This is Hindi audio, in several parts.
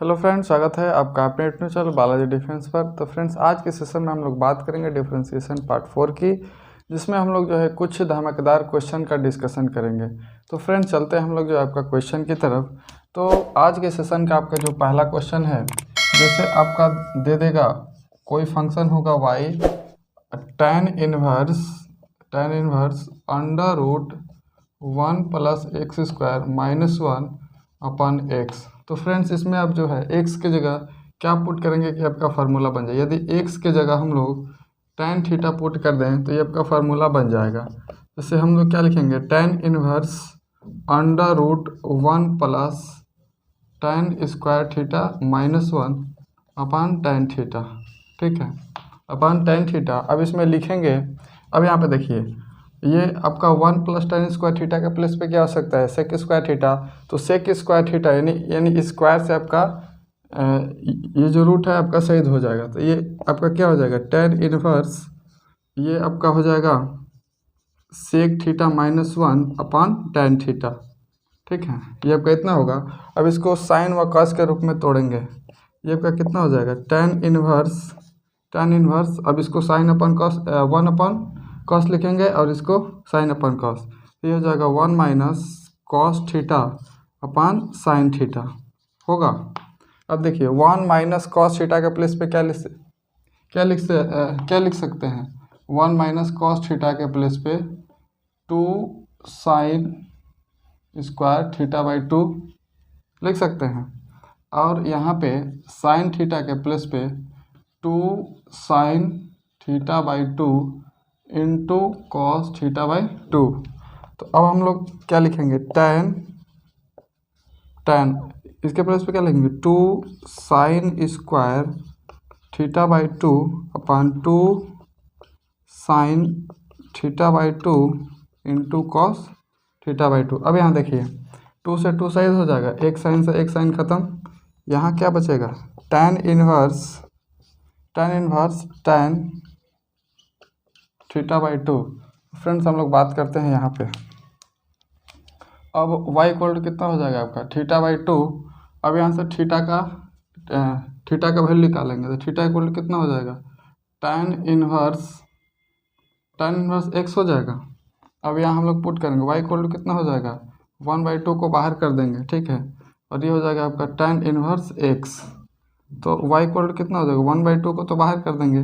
हेलो फ्रेंड्स, स्वागत है आपका अपने यूट्यूब चैनल बालाजी डिफेंस पर। तो फ्रेंड्स, आज के सेशन में हम लोग बात करेंगे डिफरेंशिएशन पार्ट 4 की, जिसमें हम लोग जो है कुछ धमाकेदार क्वेश्चन का डिस्कशन करेंगे। तो फ्रेंड्स, चलते हैं हम लोग जो है आपका क्वेश्चन की तरफ। तो आज के सेशन का आपका जो पहला क्वेश्चन है, जैसे आपका दे देगा कोई फंक्शन होगा y tan inverse under root 1 plus x square minus 1 upon x. तो फ्रेंड्स, इसमें आप जो है x के जगह क्या पुट करेंगे कि आपका फार्मूला बन जाए। यदि x के जगह हम लोग tan थीटा पुट कर दें तो ये आपका फार्मूला बन जाएगा। जैसे हम लोग क्या लिखेंगे, tan inverse under root 1 plus tan square theta minus 1 upon tan theta. ठीक है, अपान tan थीटा। अब इसमें लिखेंगे, अब यहाँ पे देखिए, ये आपका 1 प्लस tan स्क्वायर थीटा के प्लेस पे क्या हो सकता है, सेक स्क्वायर थीटा। तो सेक स्क्वायर थीटा यानी स्क्वायर से आपका ये जो रूट है आपका शहीद हो जाएगा। तो ये आपका क्या हो जाएगा, tan इनवर्स, ये आपका हो जाएगा sec theta minus 1 upon tan theta. ठीक है, ये आपका इतना होगा। अब इसको साइन व कॉस के रूप में तोड़ेंगे, ये आपका कितना हो जाएगा, tan इनवर्स। अब इसको साइन अपन कॉस 1 अपन कॉस लिखेंगे और इसको साइन अपन कॉस, ये हो जाएगा 1 minus cos theta upon sine theta होगा। अब देखिए 1 माइनस कॉस थीटा के प्लेस पे क्या लिख सकते हैं, 1 माइनस कॉस थीटा के प्लेस पे 2 साइन स्क्वायर थीटा बाई 2 लिख सकते हैं। और यहाँ पे साइन थीटा के प्लेस पे 2 sine theta by 2 into cos theta by 2। तो अब हम लोग क्या लिखेंगे, tan इसके प्लेस पे क्या लिखेंगे, 2 sine square theta by 2 upon 2 sine theta by 2 into cos theta by 2। अब यहाँ देखिए 2 से 2 साइड हो जाएगा, एक साइन से एक साइन खत्म। यहाँ क्या बचेगा, tan inverse tan theta by 2। Friends, हम लोग बात करते हैं यहाँ पे। अब y इक्वल टू कितना हो जाएगा आपका, थीटा बाई 2। अब यहाँ से थीटा का वैल्यू निकालेंगे तो थीटा इक्वल टू कितना हो जाएगा, tan इनवर्स x हो जाएगा। अब यहाँ हम लोग पुट करेंगे, y इक्वल टू कितना हो जाएगा, 1/2 को बाहर कर देंगे। ठीक है, और ये हो जाएगा आपका tan इनवर्स x। तो y इक्वल टू कितना हो जाएगा, 1/2 को तो बाहर कर देंगे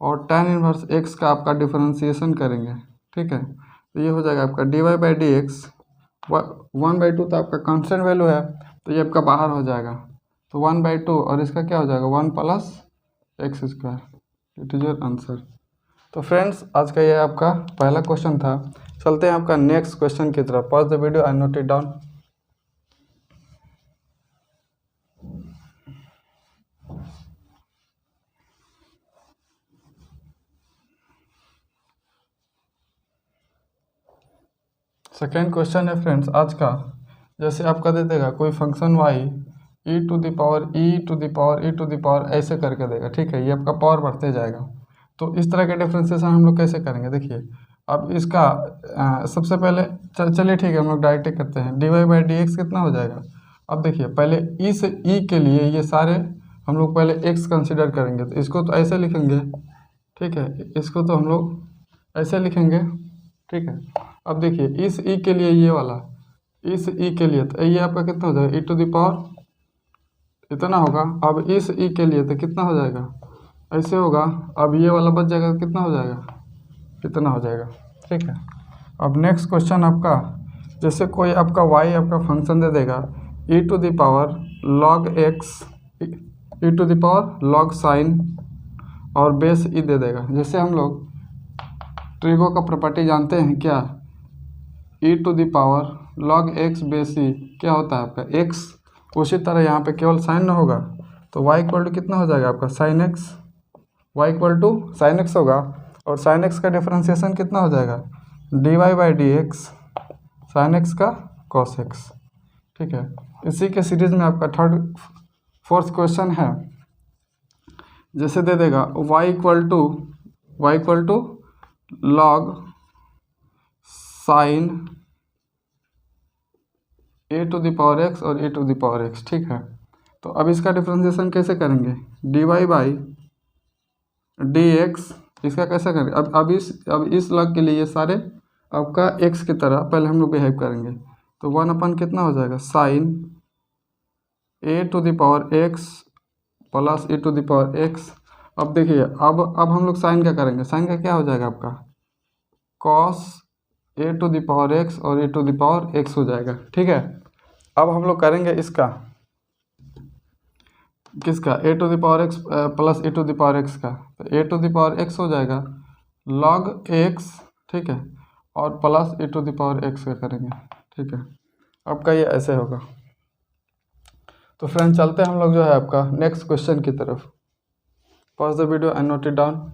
और tan इनवर्स x का आपका डिफरेंशिएशन करेंगे। ठीक है, तो ये हो जाएगा आपका dy/dx। 1/2 तो आपका कांस्टेंट वैल्यू है, तो ये आपका बाहर हो जाएगा। तो 1/2 और इसका क्या हो जाएगा, 1 plus x square. It is your answer. तो फ्रेंड्स, आज का ये आपका पहला क्वेश्चन था। चलते हैं आपका नेक्स्ट क्वेश्चन की तरफ। Pause the video and note it down. Second question है फ्रेंड्स आज का। जैसे आपका दे देगा कोई function y e to the power ऐसे करके देगा। ठीक है, ये आपका पावर बढ़ते जाएगा। तो इस तरह के डिफरेंशिएशन हम लोग कैसे करेंगे, देखिए। अब इसका सबसे पहले चलिए ठीक है, हम लोग डायरेक्ट करते हैं। dy/dx कितना हो जाएगा। अब देखिए, पहले ई से ई के लिए ये सारे हम लोग पहले x कंसिडर करेंगे, तो इसको तो ऐसे लिखेंगे। ठीक है, इसको तो हम लोग ऐसे लिखेंगे। ठीक है, अब देखिए इस ई के लिए ये वाला, इस ई के लिए तो ये आपका कितना हो जाएगा, e टू द पावर इतना होगा। अब इस ई के लिए तो कितना हो जाएगा, ऐसे होगा। अब ये वाला बच जाएगा, कितना हो जाएगा, इतना हो जाएगा। ठीक है, अब नेक्स्ट क्वेश्चन आपका, जैसे कोई आपका y आपका फंक्शन दे देगा e to the power log x, e to the power log sine और बेस ई दे देगा। जैसे हम लोग ट्रिगो का प्रॉपर्टी जानते हैं क्या, e to the power log x base e क्या होता है आपका x। उसी तरह यहाँ पे केवल साइन ना होगा, तो y इक्वल टू कितना हो जाएगा आपका sine x। y equal to sine x होगा, और साइन x का डिफरेंशिएशन कितना हो जाएगा, dy/dx साइन x का cos x। ठीक है, इसी के सीरीज में आपका फोर्थ क्वेश्चन है। जैसे दे देगा y equal to log sine a to the power x और a to the power x। ठीक है, तो अब इसका डिफ्रेंशिएशन कैसे करेंगे, dy बाई dx, इसका कैसे करेंगे, अब इस लग के लिए ये सारे आपका x की तरह पहले हम लोग बिहेव करेंगे। तो 1 कितना हो जाएगा, साइन a⁴x प्लस e⁴x। अब देखिए अब हम लोग साइन का करेंगे, साइन का क्या हो जाएगा आपका कॉस a⁴x और e⁴x हो जाएगा। ठीक है, अब हम लोग करेंगे इसका किसका a⁴x प्लस e⁴x का, तो a⁴x हो जाएगा log x, ठीक है, और प्लस e⁴x का करेंगे। ठीक है, आपका ये ऐसे होगा। तो फ्रेंड चलते हैं हम लोग जो है आपका नेक्स्ट क्वेश्चन की तरफ। Pause the video and note it down.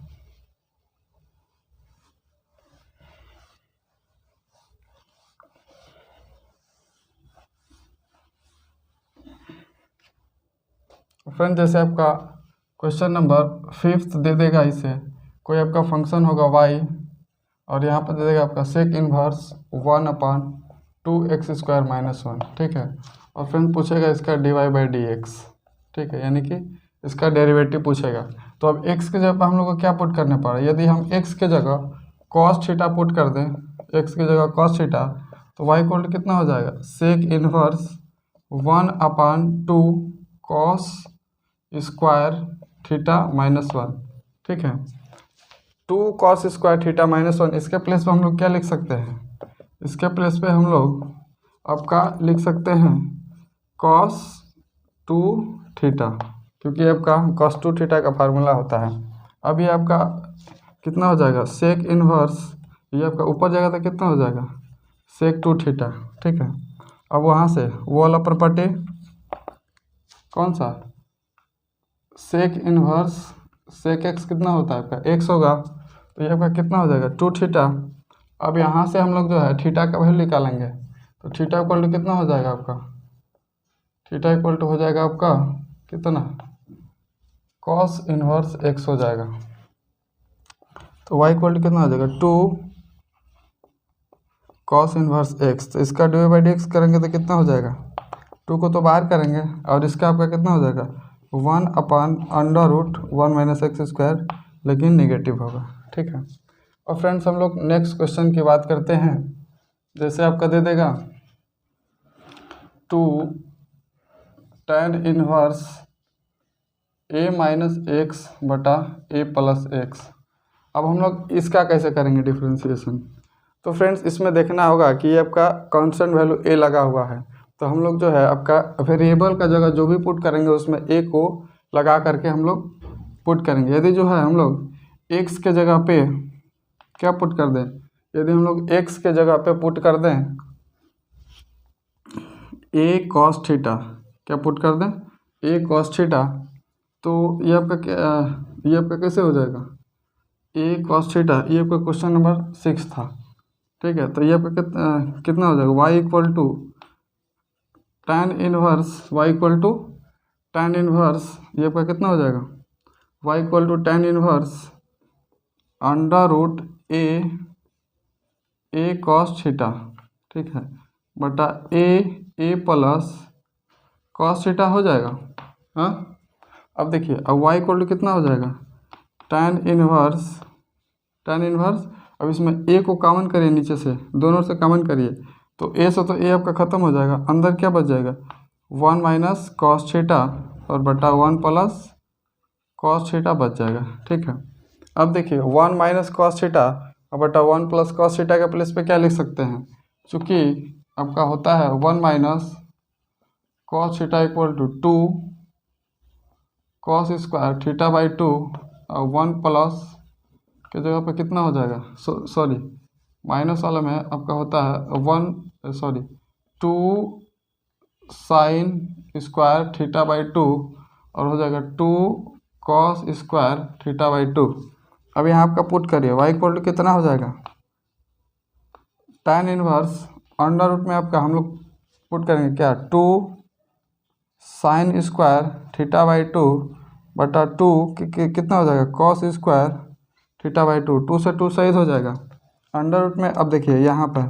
Friend जैसे आपका क्वेश्चन नंबर 5 दे देगा, इसे कोई आपका फंक्शन होगा y और यहाँ पर दे देगा आपका सेक इनवर्स 1/2x² - 1। ठीक है, और फ्रेंड पूछेगा इसका dy बाई dx। ठीक है, यानी कि इसका डेरिवेटिव पूछेगा। तो अब x के जगह पर हम लोग को क्या पुट करना पड़ा, यदि हम x के जगह cos थीटा पुट कर दें, x की जगह cos थीटा, तो y इक्वल टू कितना हो जाएगा, sec inverse 1/2 cos square theta -1। ठीक है, 2 cos स्क्वायर थीटा -1, इसके प्लेस पे हम लोग क्या लिख सकते हैं, इसके प्लेस पे हम लोग आपका लिख सकते हैं cos 2 थीटा, क्योंकि आपका cos 2 थीटा का फार्मूला होता है। अब ये आपका कितना हो जाएगा, सेक इनवर्स, ये आपका ऊपर जाएगा तो कितना हो जाएगा सेक 2 थीटा। ठीक है, अब वहाँ से वो वाला प्रॉपर्टी कौन सा, सेक इनवर्स सेक एक्स कितना होता है आपका x होगा, तो ये आपका कितना हो जाएगा 2 थीटा। अब यहाँ से हम लोग जो है थीटा का वैल्यू निकालेंगे, तो थीटा इक्वल टू कितना हो जाएगा आपका, थीटा इक्वल टू हो जाएगा आपका कितना cos इनवर्स x हो जाएगा। तो y इक्वल टू कितना हो जाएगा 2 cos इनवर्स x। तो इसका dy बाई dx करेंगे तो कितना हो जाएगा, 2 को तो बाहर करेंगे और इसका आपका कितना हो जाएगा 1/√1 - x², लेकिन नेगेटिव होगा। ठीक है, और फ्रेंड्स हम लोग नेक्स्ट क्वेश्चन की बात करते हैं। जैसे आपका दे देगा 2 tan इनवर्स a - x बटा a प्लस x। अब हम लोग इसका कैसे करेंगे डिफ्रेंशिएशन, तो फ्रेंड्स इसमें देखना होगा कि ये आपका कांस्टेंट वैल्यू a लगा हुआ है, तो हम लोग जो है आपका वेरिएबल का जगह जो भी पुट करेंगे उसमें a को लगा करके हम लोग पुट करेंगे। यदि जो है हम लोग x के जगह पे क्या पुट कर दें, यदि हम लोग x के जगह पे पुट कर दें a cos थीटा, क्या पुट कर दें a cos थीटा, तो ये आपका कैसे हो जाएगा a cos थीटा, ये आपका क्वेश्चन नंबर 6 था। ठीक है, तो ये आपका कितना हो जाएगा y equal to tan inverse, y equal to tan inverse, ये आपका कितना हो जाएगा y equal to tan inverse √a cos theta. ठीक है, बटा a प्लस cos थीटा हो जाएगा। हाँ, अब देखिए अब y इक्वल टू कितना हो जाएगा tan इनवर्स, अब इसमें a को कॉमन करिए, नीचे से दोनों से कॉमन करिए, तो a से तो a आपका ख़त्म हो जाएगा, अंदर क्या बच जाएगा 1 - cos थीटा और बटा 1 प्लस cos थीटा बच जाएगा। ठीक है, अब देखिए 1 - cos थीटा और बटा 1 प्लस cos थीटा के प्लेस पे क्या लिख सकते हैं, चूँकि आपका होता है 1 - cos theta equal to 2 cos square theta by 2 और 1 प्लस के जगह पे कितना हो जाएगा, सॉरी माइनस वाला में आपका होता है 2 साइन स्क्वायर थीटा बाई 2 और हो जाएगा 2 cos स्क्वायर थीटा बाई 2। अब यहाँ आपका पुट करिए y इक्वल टू कितना हो जाएगा tan इनवर्स अंडर रूट में आपका हम लोग पुट करेंगे क्या 2 साइन स्क्वायर थीटा बाई 2 बटा 2 कितना हो जाएगा cos स्क्वायर थीटा बाई 2, 2 से 2 सही हो जाएगा अंडर रूट में। अब देखिए यहाँ पर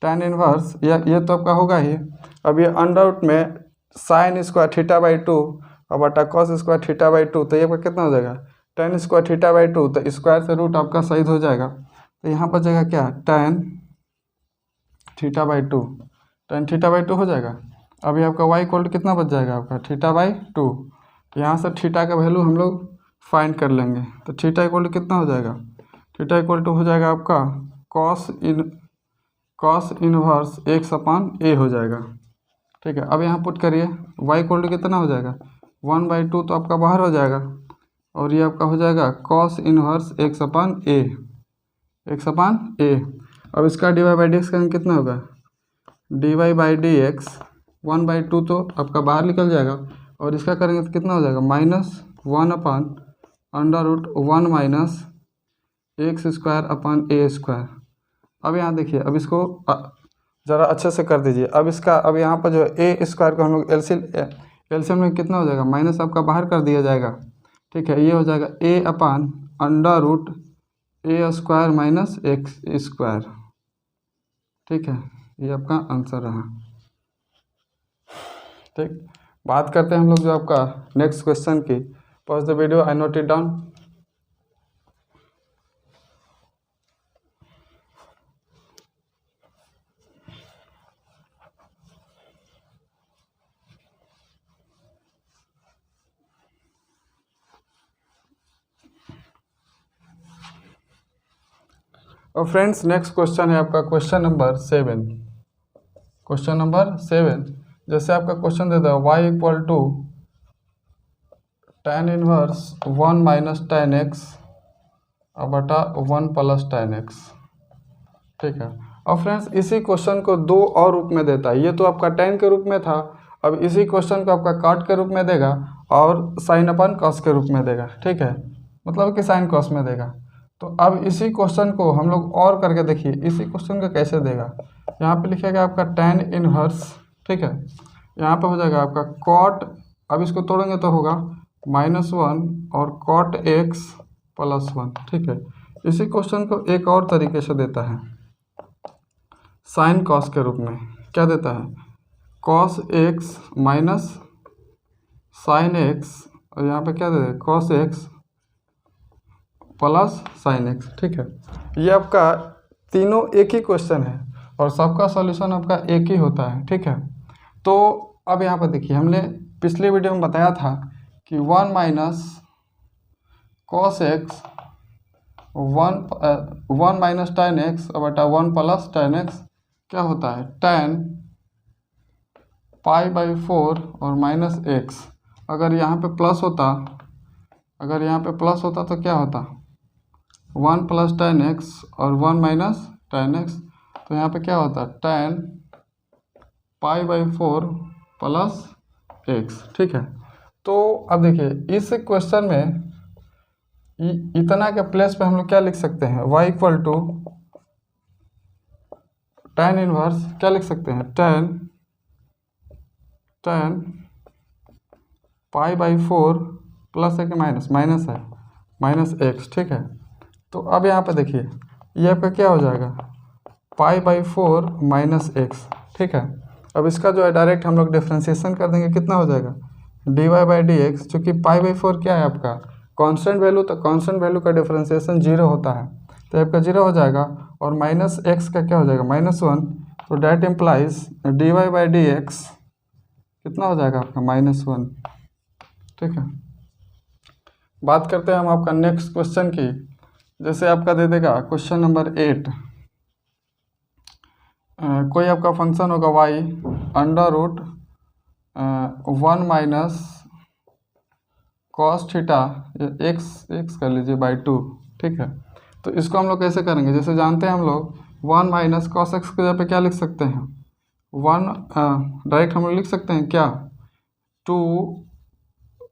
tan इनवर्स ये तो आपका होगा ही, अब ये अंडर रूट में साइन स्क्वायर थीटा बाई 2 और बटा कॉस स्क्वायर थीटा बाई 2, तो ये आपका कितना हो जाएगा tan स्क्वायर थीटा बाई 2, तो स्क्वायर से रूट आपका सही हो जाएगा, तो यहाँ पर जाएगा क्या tan theta by 2, tan theta by 2 हो जाएगा। अभी आपका y इक्वल टू कितना बच जाएगा आपका थीटा बाई 2, यहाँ से थीटा का वैल्यू हम लोग फाइंड कर लेंगे, तो थीटा इक्वल टू कितना हो जाएगा, थीटा इक्वल टू हो जाएगा आपका कॉस इनवर्स एक्स अपान ए हो जाएगा। ठीक है, अब यहाँ पुट करिए y इक्वल टू कितना हो जाएगा 1/2, तो आपका बाहर हो जाएगा, और ये आपका हो जाएगा कॉस इनवर्स एक्स अपान ए। अब इसका dy बाई डी एक्स करेंगे कितना होगा, dy बाई डी एक्स 1/2 तो आपका बाहर निकल जाएगा, और इसका करेंगे तो कितना हो जाएगा -1/√1 माइनस एक्स स्क्वायर अपान ए स्क्वायर। अब यहाँ देखिए, अब इसको ज़रा अच्छे से कर दीजिए। अब इसका अब यहाँ पर जो है ए स्क्वायर को हम लोग एलसीएम में कितना हो जाएगा, माइनस आपका बाहर कर दिया जाएगा। ठीक है, ये हो जाएगा ए अपान √a square minus x square. ठीक है, ये आपका आंसर रहा। ठीक, बात करते हैं हम लोग जो आपका नेक्स्ट क्वेश्चन की। Pause the video, I note it down. और फ्रेंड्स, नेक्स्ट क्वेश्चन है आपका क्वेश्चन नंबर 7। क्वेश्चन नंबर 7, जैसे आपका क्वेश्चन देता है y equal to tan inverse 1 minus tan x बटा 1 प्लस tan x। ठीक है, और फ्रेंड्स इसी क्वेश्चन को दो और रूप में देता है। ये तो आपका tan के रूप में था, अब इसी क्वेश्चन को आपका cot के रूप में देगा और साइन अपन cos के रूप में देगा। ठीक है, मतलब कि साइन cos में देगा। तो अब इसी क्वेश्चन को हम लोग और करके देखिए, इसी क्वेश्चन को कैसे देगा। यहाँ पे लिखेगा आपका tan इनवर्स, ठीक है, यहाँ पे हो जाएगा आपका cot, अब इसको तोड़ेंगे तो होगा -1 और cot x + 1। ठीक है, इसी क्वेश्चन को एक और तरीके से देता है, साइन cos के रूप में। क्या देता है, cos x minus sine x, और यहाँ पे क्या दे देगा cos x plus sine x. ठीक है, ये आपका तीनों एक ही क्वेश्चन है और सबका सॉल्यूशन आपका एक ही होता है। ठीक है, तो अब यहाँ पर देखिए, हमने पिछले वीडियो में बताया था कि 1 minus cos x 1 minus tan x बटा 1 प्लस tan x क्या होता है tan π/4 और माइनस x। अगर यहाँ पे प्लस होता, तो क्या होता 1 प्लस tan x और 1 माइनस tan x, तो यहाँ पे क्या होता tan π/4 प्लस x। ठीक है, तो अब देखिए इस क्वेश्चन में इतना के प्लेस पे हम लोग क्या लिख सकते हैं, y equal to tan inverse क्या लिख सकते हैं, tan π/4 प्लस है कि माइनस है माइनस x। ठीक है, तो अब यहाँ पे देखिए ये आपका क्या हो जाएगा π/4 माइनस x। ठीक है, अब इसका जो है डायरेक्ट हम लोग डिफ्रेंशिएशन कर देंगे, कितना हो जाएगा dy बाई डी एक्स, चूँकि π/4 क्या है आपका कांस्टेंट वैल्यू, तो कांस्टेंट वैल्यू का डिफ्रेंशिएशन 0 होता है, तो आपका 0 हो जाएगा, और माइनस x का क्या हो जाएगा -1, तो that implies dy by D x कितना हो जाएगा आपका -1। ठीक है, बात करते हैं हम आपका नेक्स्ट क्वेश्चन की। जैसे आपका दे देगा क्वेश्चन नंबर 8, कोई आपका फंक्शन होगा y √1 minus cos theta x कर लीजिए बाई 2। ठीक है, तो इसको हम लोग कैसे करेंगे, जैसे जानते हैं हम लोग 1 माइनस कॉस एक्स के जगह पे क्या लिख सकते हैं 1, डायरेक्ट हम लोग लिख सकते हैं क्या 2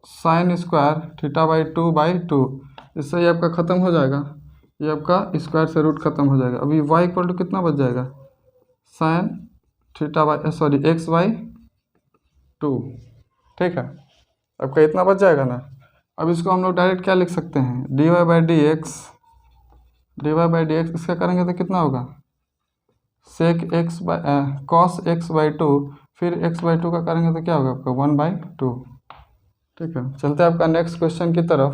साइन स्क्वायर थीटा बाई 2/2। इससे ये आपका ख़त्म हो जाएगा, ये आपका स्क्वायर से रूट खत्म हो जाएगा। अभी y इक्वल टू कितना बच जाएगा साइन थीटा बाई x/2। ठीक है, आपका इतना बच जाएगा ना। अब इसको हम लोग डायरेक्ट क्या लिख सकते हैं dy बाई डी एक्स, इसका करेंगे तो कितना होगा सेक x कॉस x/2, फिर x/2 का करेंगे तो क्या होगा आपका 1/2। ठीक है, चलते हैं आपका नेक्स्ट क्वेश्चन की तरफ।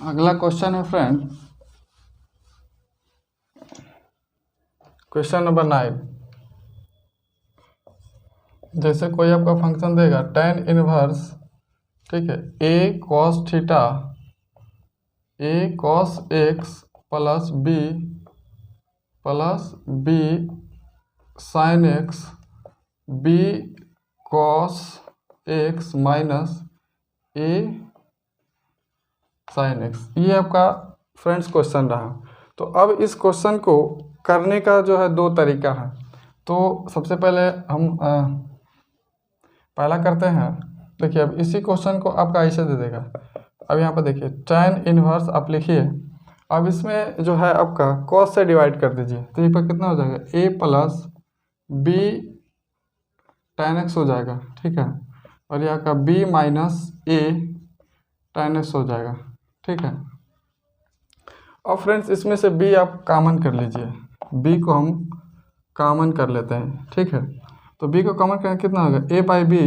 अगला क्वेश्चन है फ्रेंड, क्वेश्चन नंबर 9। जैसे कोई आपका फंक्शन देगा tan इनवर्स, ठीक है, a cos theta a cos x plus b sin x b cos x minus a sin x, ये आपका फ्रेंड्स क्वेश्चन रहा। तो अब इस क्वेश्चन को करने का जो है दो तरीका है। तो सबसे पहले हम पहला करते हैं। देखिए अब इसी क्वेश्चन को आपका ऐसे दे देगा। अब यहाँ पर देखिए tan इनवर्स आप लिखिए। अब इसमें जो है आपका cos से डिवाइड कर दीजिए, तो ये पर कितना हो जाएगा a plus b tan x हो जाएगा। ठीक है, और यहाँ का b minus a tan x हो जाएगा। ठीक है, और फ्रेंड्स इसमें से b आप कॉमन कर लीजिए, b को हम कॉमन कर लेते हैं। ठीक है, तो b को कॉमन करें कितना होगा a बाई बी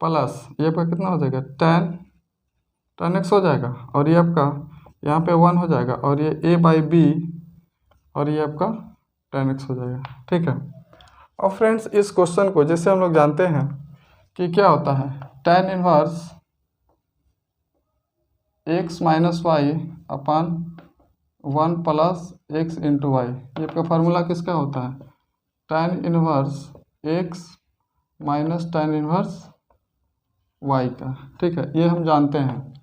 प्लस ये आपका कितना हो जाएगा tan x हो जाएगा, और ये आपका यहाँ पे 1 हो जाएगा, और ये a बाई बी और ये आपका tan x हो जाएगा। ठीक है, और फ्रेंड्स इस क्वेश्चन को जैसे हम लोग जानते हैं कि क्या होता है tan inverse x minus Y upon 1 plus X into Y, ये आपका फार्मूला किसका होता है tan inverse x minus tan inverse y का। ठीक है, ये हम जानते हैं।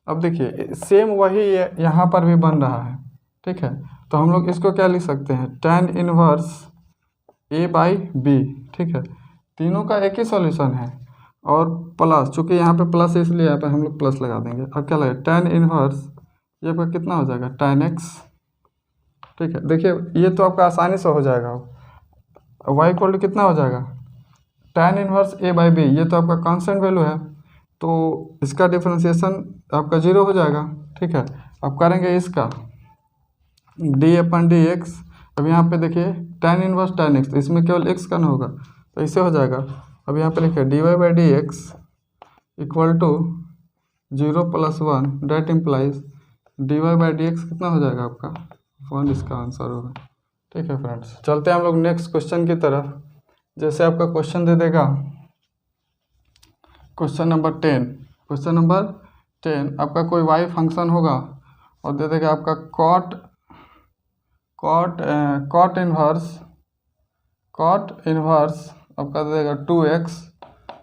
अब देखिए सेम वही यहाँ पर भी बन रहा है। ठीक है, तो हम लोग इसको क्या लिख सकते हैं tan inverse a by b. ठीक है, तीनों का एक ही सॉल्यूशन है, और प्लस चूँकि यहाँ पे प्लस इसलिए यहाँ पे हम लोग प्लस लगा देंगे। अब क्या लगेगा tan इनवर्स ये आपका कितना हो जाएगा tan x। ठीक है, देखिए ये तो आपका आसानी से हो जाएगा। y इक्वल टू कितना हो जाएगा tan inverse a by b, ये तो आपका कांस्टेंट वैल्यू है, तो इसका डिफरेंशिएशन आपका 0 हो जाएगा। ठीक है, अब करेंगे इसका d/dx। अब यहाँ पे देखिए tan इनवर्स tan x, तो इसमें केवल x का ना होगा, तो इससे हो जाएगा। अब यहाँ पे लिखिए dy/dx equal to 0 plus 1, that implies dy/dx कितना हो जाएगा आपका 1, इसका आंसर होगा। ठीक है फ्रेंड्स, चलते हैं हम लोग नेक्स्ट क्वेश्चन की तरफ। जैसे आपका क्वेश्चन दे देगा क्वेश्चन नंबर 10। क्वेश्चन नंबर 10 आपका कोई y फंक्शन होगा और दे देगा आपका cot इनवर्स आपका दे देगा 2x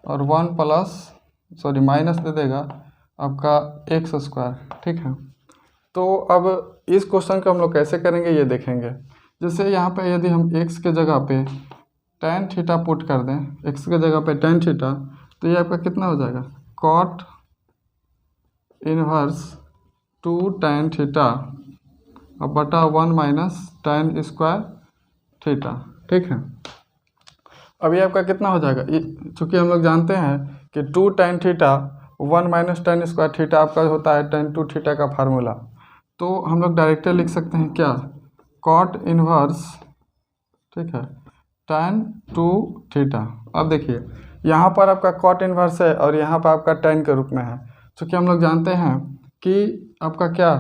और 1 प्लस माइनस दे देगा आपका x²। ठीक है, तो अब इस क्वेश्चन को हम लोग कैसे करेंगे ये देखेंगे। जैसे यहाँ पे यदि हम x के जगह पे tan थीटा पुट कर दें, x के जगह पे tan थीटा, तो ये आपका कितना हो जाएगा cot इनवर्स 2 tan थीटा अब बटा 1 माइनस tan स्क्वायर थीटा। ठीक है, अब ये आपका कितना हो जाएगा, चूँकि हम लोग जानते हैं कि 2 tan theta 1 minus tan square theta आपका होता है tan 2 थीटा का फार्मूला। तो हम लोग डायरेक्टली लिख सकते हैं क्या cot इनवर्स, ठीक है, tan 2 थीटा। अब देखिए यहाँ पर आपका cot इनवर्स है और यहाँ पर आपका tan के रूप में है। चूँकि हम लोग जानते हैं कि आपका क्या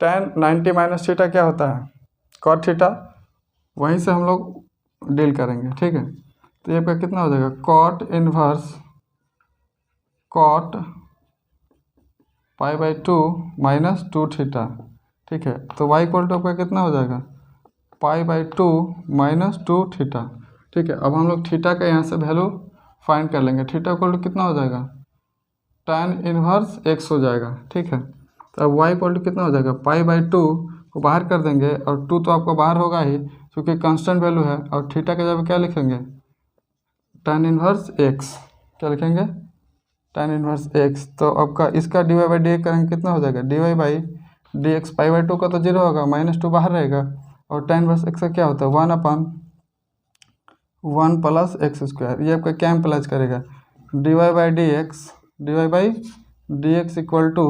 tan 90 माइनस थीटा क्या होता है cot थीटा, वहीं से हम लोग डील करेंगे। ठीक है, तो ये आपका कितना हो जाएगा cot inverse cot π/2 minus 2 theta. ठीक है, तो y इक्वल टू आपका कितना हो जाएगा π/2 माइनस 2 थीटा। ठीक है, अब हम लोग थीटा का यहाँ से वैल्यू फाइंड कर लेंगे। थीटा इक्वल टू कितना हो जाएगा tan इनवर्स x हो जाएगा। ठीक है, तो अब y इक्वल टू कितना हो जाएगा π/2 को बाहर कर देंगे, और 2 तो आपको बाहर होगा ही क्योंकि कांस्टेंट वैल्यू है, और थीटा के जगह क्या लिखेंगे tan इनवर्स x। क्या लिखेंगे tan इनवर्स x। तो आपका इसका dy/dx करेंगे कितना हो जाएगा dy/dx π/2 का तो 0 होगा, -2 बाहर रहेगा, और tan इनवर्स x का क्या होता है 1/1 प्लस x²। ये आपका क्या इम्प्लाइज करेगा dy/dx equal to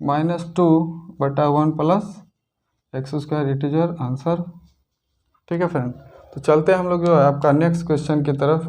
-2/1 plus x², it is your answer. ठीक है फ्रेंड, तो चलते हैं हम लोग जो है आपका नेक्स्ट क्वेश्चन की तरफ।